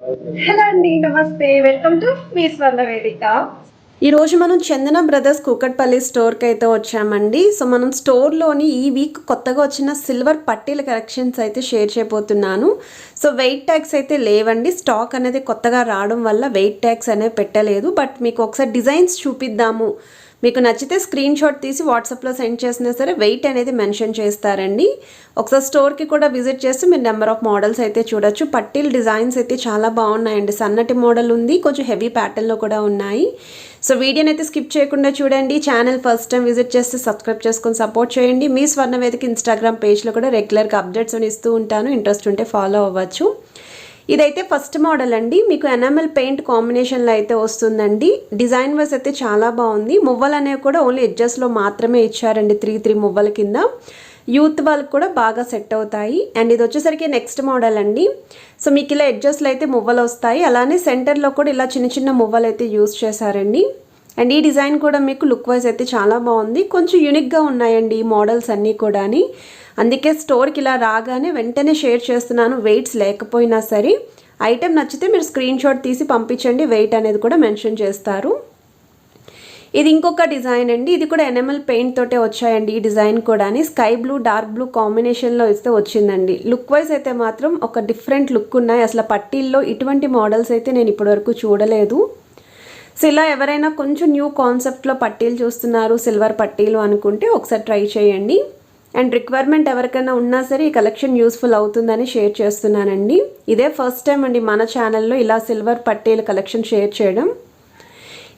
Hello అండి, నమస్తే. Welcome to me స్వర్ణ వేదిక. ఈరోజు మనం చందన బ్రదర్స్ కూకట్పల్లి స్టోర్కి అయితే వచ్చామండి. సో మనం స్టోర్లోని ఈ వీక్ కొత్తగా వచ్చిన సిల్వర్ పట్టీల కలెక్షన్స్ అయితే షేర్ చేయబోతున్నాను. సో వెయిట్ ట్యాగ్స్ అయితే లేవండి. స్టాక్ అనేది కొత్తగా రావడం వల్ల వెయిట్ ట్యాగ్స్ అనేవి పెట్టలేదు. బట్ మీకు ఒకసారి డిజైన్స్ చూపిద్దాము, మీకు నచ్చితే స్క్రీన్ షాట్ తీసి వాట్సాప్లో సెండ్ చేసినా సరే వెయిట్ అనేది మెన్షన్ చేస్తారండి. ఒకసారి స్టోర్కి కూడా విజిట్ చేస్తే మీరు నెంబర్ ఆఫ్ మోడల్స్ అయితే చూడొచ్చు. పట్టీల డిజైన్స్ అయితే చాలా బాగున్నాయండి. సన్నటి మోడల్ ఉంది, కొంచెం హెవీ ప్యాటర్న్లో కూడా ఉన్నాయి. సో వీడియోని అయితే స్కిప్ చేయకుండా చూడండి. ఛానల్ ఫస్ట్ టైం విజిట్ చేస్తే సబ్స్క్రైబ్ చేసుకొని సపోర్ట్ చేయండి. మీ స్వర్ణ వేదిక ఇన్స్టాగ్రామ్ పేజ్లో కూడా రెగ్యులర్గా అప్డేట్స్ అని ఇస్తూ ఉంటాను. ఇంట్రెస్ట్ ఉంటే ఫాలో అవ్వచ్చు. ఇదైతే ఫస్ట్ మోడల్ అండి. మీకు ఎనామెల్ పెయింట్ కాంబినేషన్లో అయితే వస్తుందండి. డిజైన్ వైజ్ అయితే చాలా బాగుంది. మువ్వలు అనేవి కూడా ఓన్లీ ఎడ్జెస్లో మాత్రమే ఇచ్చారండి. 3 మువ్వల కింద యూత్ వాళ్ళకి కూడా బాగా సెట్ అవుతాయి. అండ్ ఇది వచ్చేసరికి నెక్స్ట్ మోడల్ అండి. సో మీకు ఇలా ఎడ్జెస్లో అయితే మువ్వలు వస్తాయి. అలానే సెంటర్లో కూడా ఇలా చిన్న చిన్న మువ్వలు అయితే యూజ్ చేశారండి. అండ్ ఈ డిజైన్ కూడా మీకు లుక్ వైజ్ అయితే చాలా బాగుంది. కొంచెం యూనిక్గా ఉన్నాయండి ఈ మోడల్స్ అన్నీ కూడా. అందుకే స్టోర్కి ఇలా రాగానే వెంటనే షేర్ చేస్తున్నాను. వెయిట్స్ లేకపోయినా సరే ఐటెం నచ్చితే మీరు స్క్రీన్ షాట్ తీసి పంపించండి. వెయిట్ అనేది కూడా మెన్షన్ చేస్తారు. ఇది ఇంకొక డిజైన్ అండి. ఇది కూడా ఎనామెల్ పెయింట్ తోటే వచ్చాయండి. ఈ డిజైన్ కూడా స్కై బ్లూ డార్క్ బ్లూ కాంబినేషన్లో ఇస్తే వచ్చిందండి. లుక్ వైజ్ అయితే మాత్రం ఒక డిఫరెంట్ లుక్ ఉన్నాయి. అసలు పట్టీల్లో ఇటువంటి మోడల్స్ అయితే నేను ఇప్పటివరకు చూడలేదు. సో ఇలా ఎవరైనా కొంచెం న్యూ కాన్సెప్ట్లో పట్టీలు చూస్తున్నారు, సిల్వర్ పట్టీలు అనుకుంటే ఒకసారి ట్రై చేయండి. అండ్ రిక్వైర్మెంట్ ఎవరికైనా ఉన్నా సరే ఈ కలెక్షన్ యూస్ఫుల్ అవుతుందని షేర్ చేస్తున్నానండి. ఇదే ఫస్ట్ టైం అండి మన ఛానల్లో ఇలా సిల్వర్ పట్టీల కలెక్షన్ షేర్ చేయడం.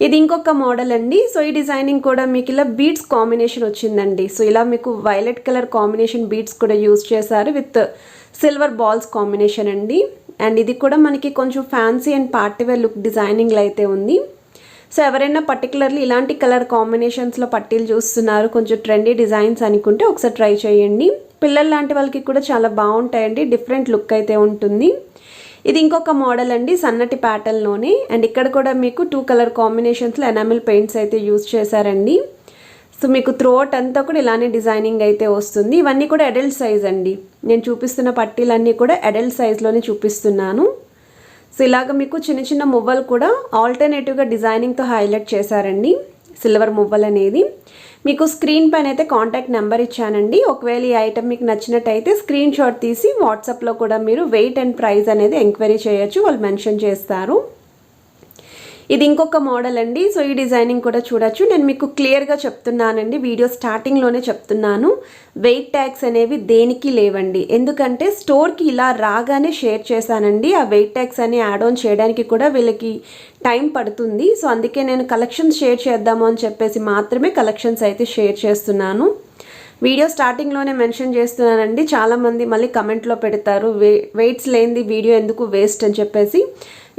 ఇది ఇంకొక మోడల్ అండి. సో ఈ డిజైనింగ్ కూడా మీకు ఇలా బీడ్స్ కాంబినేషన్ వచ్చిందండి. సో ఇలా మీకు వైలెట్ కలర్ కాంబినేషన్ బీడ్స్ కూడా యూజ్ చేశారు విత్ సిల్వర్ బాల్స్ కాంబినేషన్ అండి. అండ్ ఇది కూడా మనకి కొంచెం ఫ్యాన్సీ అండ్ పార్టీవేర్ లుక్ డిజైనింగ్లో అయితే ఉంది. సో ఎవరైనా పర్టికులర్లీ ఇలాంటి కలర్ కాంబినేషన్స్లో పట్టీలు చూస్తున్నారు, కొంచెం ట్రెండీ డిజైన్స్ అనుకుంటే ఒకసారి ట్రై చేయండి. పిల్లల లాంటి వాళ్ళకి కూడా చాలా బాగుంటాయండి. డిఫరెంట్ లుక్ అయితే ఉంటుంది. ఇది ఇంకొక మోడల్ అండి, సన్నటి ప్యాటర్న్లోనే. అండ్ ఇక్కడ కూడా మీకు 2 కలర్ కాంబినేషన్స్లో ఎనామిల్ పెయింట్స్ అయితే యూజ్ చేశారండి. సో మీకు త్రోట్ అంతా కూడా ఇలానే డిజైనింగ్ అయితే వస్తుంది. ఇవన్నీ కూడా అడల్ట్ సైజ్ అండి. నేను చూపిస్తున్న పట్టీలన్నీ కూడా అడల్ట్ సైజ్లోనే చూపిస్తున్నాను. సో ఇలాగ మీకు చిన్న చిన్న మువ్వలు కూడా ఆల్టర్నేటివ్గా డిజైనింగ్తో హైలైట్ చేశారండి. సిల్వర్ మువ్వలు అనేది మీకు స్క్రీన్ పైన అయితే కాంటాక్ట్ నెంబర్ ఇచ్చానండి. ఒకవేళ ఈ ఐటమ్ మీకు నచ్చినట్టయితే స్క్రీన్ షాట్ తీసి వాట్సాప్లో కూడా మీరు వెయిట్ అండ్ ప్రైస్ అనేది ఎంక్వైరీ చేయొచ్చు, వాళ్ళు మెన్షన్ చేస్తారు. ఇది ఇంకొక మోడల్ అండి. సో ఈ డిజైనింగ్ కూడా చూడొచ్చు. నేను మీకు క్లియర్గా చెప్తున్నానండి, వీడియో స్టార్టింగ్లోనే చెప్తున్నాను, వెయిట్ ట్యాగ్స్ అనేవి దేనికి లేవండి. ఎందుకంటే స్టోర్కి ఇలా రాగానే షేర్ చేశానండి. ఆ వెయిట్ ట్యాగ్స్ అని యాడ్ ఆన్ చేయడానికి కూడా వీళ్ళకి టైం పడుతుంది. సో అందుకే నేను కలెక్షన్స్ షేర్ చేద్దాము అని చెప్పేసి మాత్రమే కలెక్షన్స్ అయితే షేర్ చేస్తున్నాను. వీడియో స్టార్టింగ్లోనే మెన్షన్ చేస్తున్నానండి. చాలామంది మళ్ళీ కమెంట్లో పెడతారు వెయిట్స్ లేనిది వీడియో ఎందుకు వేస్ట్ అని చెప్పేసి.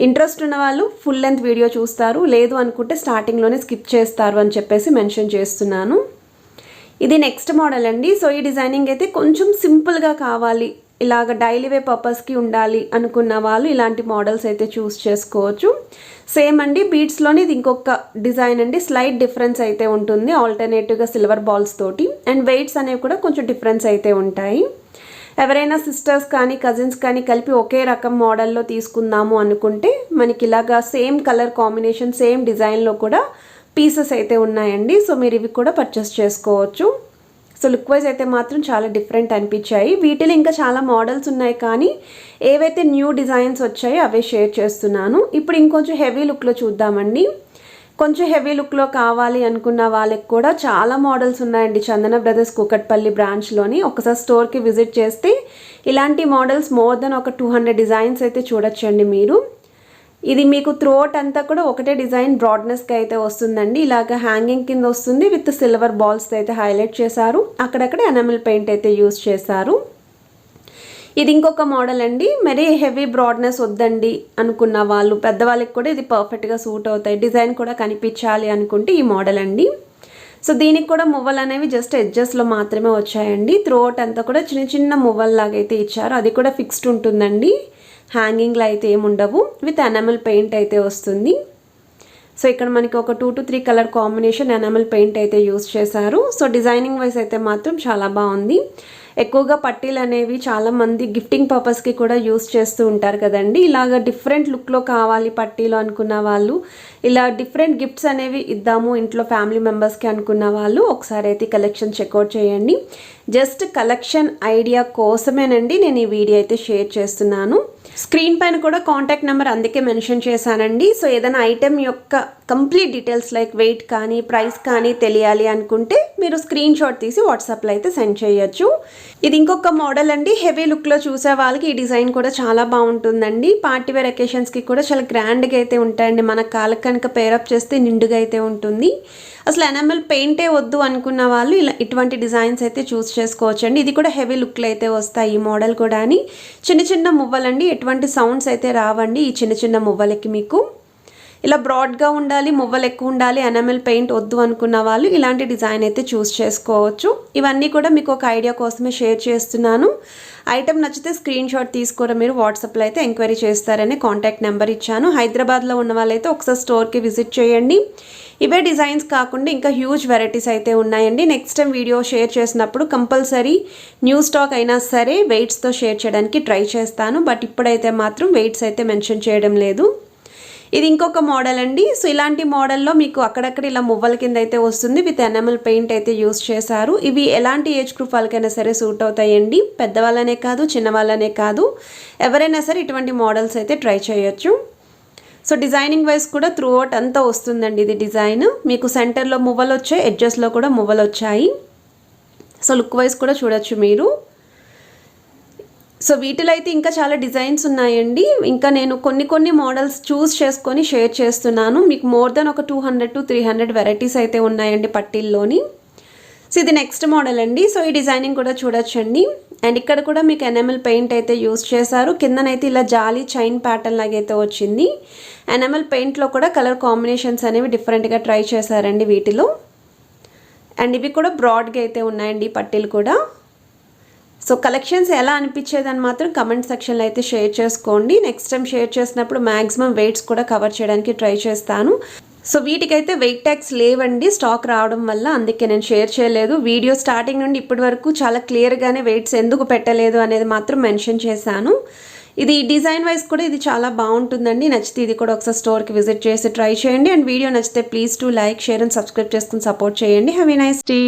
ఇంట్రెస్ట్ ఉన్న వాళ్ళు ఫుల్ లెంత్ వీడియో చూస్తారు, లేదు అనుకుంటే స్టార్టింగ్లోనే స్కిప్ చేస్తారు అని చెప్పేసి మెన్షన్ చేస్తున్నాను. ఇది నెక్స్ట్ మోడల్ అండి. సో ఈ డిజైనింగ్ అయితే కొంచెం సింపుల్గా కావాలి, ఇలాగ డైలీ వే పర్పస్కి ఉండాలి అనుకున్న వాళ్ళు ఇలాంటి మోడల్స్ అయితే చూస్ చేసుకోవచ్చు. సేమ్ అండి, బీడ్స్లోనే ఇది ఇంకొక డిజైన్ అండి. స్లైట్ డిఫరెన్స్ అయితే ఉంటుంది, ఆల్టర్నేటివ్గా సిల్వర్ బాల్స్ తోటి. అండ్ వెయిట్స్ అనేవి కూడా కొంచెం డిఫరెన్స్ అయితే ఉంటాయి. ఎవరైనా సిస్టర్స్ కానీ కజిన్స్ కానీ కలిపి ఒకే రకం మోడల్లో తీసుకుందాము అనుకుంటే మనకి ఇలాగా సేమ్ కలర్ కాంబినేషన్ సేమ్ డిజైన్లో కూడా పీసెస్ అయితే ఉన్నాయండి. సో మీరు ఇవి కూడా పర్చేస్ చేసుకోవచ్చు. సో లుక్ వైజ్ అయితే మాత్రం చాలా డిఫరెంట్ అనిపించాయి. వీటిలో ఇంకా చాలా మోడల్స్ ఉన్నాయి, కానీ ఏవైతే న్యూ డిజైన్స్ వచ్చాయో అవే షేర్ చేస్తున్నాను. ఇప్పుడు ఇంకొంచెం హెవీ లుక్లో చూద్దామండి. కొంచెం హెవీ లుక్లో కావాలి అనుకున్న వాళ్ళకి కూడా చాలా మోడల్స్ ఉన్నాయండి చందన బ్రదర్స్ కూకట్పల్లి బ్రాంచ్లోని. ఒకసారి స్టోర్కి విజిట్ చేస్తే ఇలాంటి మోడల్స్ మోర్ దెన్ ఒక 200 డిజైన్స్ అయితే చూడొచ్చండి మీరు. ఇది మీకు త్రోట్ అంతా కూడా ఒకటే డిజైన్ బ్రాడ్నెస్కి అయితే వస్తుందండి. ఇలాగ హ్యాంగింగ్ కింద వస్తుంది విత్ సిల్వర్ బాల్స్ అయితే హైలైట్ చేశారు. అక్కడక్కడ ఎనామిల్ పెయింట్ అయితే యూజ్ చేశారు. ఇది ఇంకొక మోడల్ అండి. మరీ హెవీ బ్రాడ్నెస్ వద్దండి అనుకున్న వాళ్ళు, పెద్దవాళ్ళకి కూడా ఇది పర్ఫెక్ట్గా సూట్ అవుతాయి, డిజైన్ కూడా కనిపించాలి అనుకుంటే ఈ మోడల్ అండి. సో దీనికి కూడా మువ్వలు అనేవి జస్ట్ ఎడ్జెస్లో మాత్రమే వచ్చాయండి. త్రోట్ అంతా కూడా చిన్న చిన్న మువ్వల్లాగా అయితే ఇచ్చారు. అది కూడా ఫిక్స్డ్ ఉంటుందండి, హ్యాంగింగ్లో అయితే ఏముండవు. విత్ ఎనామిల్ పెయింట్ అయితే వస్తుంది. సో ఇక్కడ మనకి ఒక 2 to 3 colour combination enamel paint అయితే యూజ్ చేశారు. సో డిజైనింగ్ వైజ్ అయితే మాత్రం చాలా బాగుంది. ఎక్కువగా పట్టీలు అనేవి చాలామంది గిఫ్టింగ్ పర్పస్కి కూడా యూస్ చేస్తూ ఉంటారు కదండి. ఇలాగ డిఫరెంట్ లుక్లో కావాలి పట్టీలు అనుకున్న వాళ్ళు, ఇలా డిఫరెంట్ గిఫ్ట్స్ అనేవి ఇద్దాము ఇంట్లో ఫ్యామిలీ మెంబర్స్కి అనుకున్న వాళ్ళు ఒకసారి అయితే కలెక్షన్ చెక్అవుట్ చేయండి. జస్ట్ కలెక్షన్ ఐడియా కోసమేనండి నేను ఈ వీడియో అయితే షేర్ చేస్తున్నాను. స్క్రీన్ పైన కూడా కాంటాక్ట్ నెంబర్ అందుకే మెన్షన్ చేశానండి. సో ఏదైనా ఐటెం యొక్క కంప్లీట్ డీటెయిల్స్ లైక్ వెయిట్ కానీ ప్రైస్ కానీ తెలియాలి అనుకుంటే మీరు స్క్రీన్ షాట్ తీసి వాట్సాప్లో అయితే సెండ్ చేయొచ్చు. ఇది ఇంకొక మోడల్ అండి. హెవీ లుక్లో చూసే వాళ్ళకి ఈ డిజైన్ కూడా చాలా బాగుంటుందండి. పార్టీ వేర్ అకేషన్స్కి కూడా చాలా గ్రాండ్గా అయితే ఉంటాయండి. మన కాళ్ళకి కనుక పేరప్ చేస్తే నిండుగా అయితే ఉంటుంది. అసలు ఎనామెల్ పెయింటే వద్దు అనుకున్న వాళ్ళు ఇలా ఇటువంటి డిజైన్స్ అయితే చూస్ చేసుకోవచ్చండి. ఇది కూడా హెవీ లుక్లో అయితే వస్తాయి ఈ మోడల్ కూడా. అని చిన్న చిన్న మువ్వలండి, ఎటువంటి సౌండ్స్ అయితే రావండి ఈ చిన్న చిన్న మువ్వలకి. మీకు ఇలా బ్రాడ్గా ఉండాలి, మువ్వలు ఎక్కువ ఉండాలి, ఎనామెల్ పెయింట్ వద్దు అనుకున్న వాళ్ళు ఇలాంటి డిజైన్ అయితే చూస్ చేసుకోవచ్చు. ఇవన్నీ కూడా మీకు ఒక ఐడియా కోసమే షేర్ చేస్తున్నాను. ఐటెం నచ్చితే స్క్రీన్ షాట్ తీసుకొని మీరు వాట్సాప్లో అయితే ఎంక్వైరీ చేస్తారని కాంటాక్ట్ నెంబర్ ఇచ్చాను. హైదరాబాద్లో ఉన్న వాళ్ళైతే ఒకసారి స్టోర్కి విజిట్ చేయండి. ఇవే డిజైన్స్ కాకుండా ఇంకా హ్యూజ్ వెరైటీస్ అయితే ఉన్నాయండి. నెక్స్ట్ టైం వీడియో షేర్ చేసినప్పుడు కంపల్సరీ న్యూ స్టాక్ అయినా సరే వెయిట్స్తో షేర్ చేయడానికి ట్రై చేస్తాను. బట్ ఇప్పుడైతే మాత్రం వెయిట్స్ అయితే మెన్షన్ చేయడం లేదు. ఇది ఇంకొక మోడల్ అండి. సో ఇలాంటి మోడల్లో మీకు అక్కడక్కడ ఇలా మువ్వల కింద అయితే వస్తుంది. విత్ ఎనామెల్ పెయింట్ అయితే యూస్ చేశారు. ఇవి ఎలాంటి ఏజ్ గ్రూప్ వాళ్ళకైనా సరే సూట్ అవుతాయండి. పెద్దవాళ్ళనే కాదు, చిన్నవాళ్ళనే కాదు, ఎవరైనా సరే ఇటువంటి మోడల్స్ అయితే ట్రై చేయొచ్చు. సో డిజైనింగ్ వైజ్ కూడా త్రూ అవుట్ అంతా వస్తుందండి ఇది డిజైన్. మీకు సెంటర్లో మువ్వలు వచ్చాయి, ఎడ్జెస్లో కూడా మువ్వలు వచ్చాయి. సో లుక్ వైజ్ కూడా చూడొచ్చు మీరు. సో వీటిలో అయితే ఇంకా చాలా డిజైన్స్ ఉన్నాయండి. ఇంకా నేను కొన్ని మోడల్స్ చూస్ చేసుకొని షేర్ చేస్తున్నాను. మీకు మోర్ దెన్ ఒక 200 to 300 వెరైటీస్ అయితే ఉన్నాయండి పట్టీల్లోని. సో ఇది నెక్స్ట్ మోడల్ అండి. సో ఈ డిజైనింగ్ కూడా చూడొచ్చండి. అండ్ ఇక్కడ కూడా మీకు ఎనామెల్ పెయింట్ అయితే యూస్ చేశారు. కిందనైతే ఇలా జాలీ చైన్ ప్యాటర్న్ లాగైతే వచ్చింది. ఎనామెల్ పెయింట్లో కూడా కలర్ కాంబినేషన్స్ అనేవి డిఫరెంట్గా ట్రై చేశారండి వీటిలో. అండ్ ఇవి కూడా బ్రాడ్గా అయితే ఉన్నాయండి పట్టీలు కూడా. సో కలెక్షన్స్ ఎలా అనిపించేదని మాత్రం కమెంట్ సెక్షన్లో అయితే షేర్ చేసుకోండి. నెక్స్ట్ టైం షేర్ చేసినప్పుడు మ్యాక్సిమం వెయిట్స్ కూడా కవర్ చేయడానికి ట్రై చేస్తాను. సో వీటికైతే వెయిట్ ట్యాగ్స్ లేవండి స్టాక్ రావడం వల్ల, అందుకే నేను షేర్ చేయలేదు. వీడియో స్టార్టింగ్ నుండి ఇప్పటి వరకు చాలా క్లియర్గానే వెయిట్స్ ఎందుకు పెట్టలేదు అనేది మాత్రం మెన్షన్ చేశాను. ఇది డిజైన్ వైజ్ కూడా ఇది చాలా బాగుంటుందండి. నచ్చితే ఇది కూడా ఒకసారి స్టోర్కి విజిట్ చేసి ట్రై చేయండి. అండ్ వీడియో నచ్చితే please to like, share and subscribe చేసుకుని సపోర్ట్ చేయండి. Have a nice day.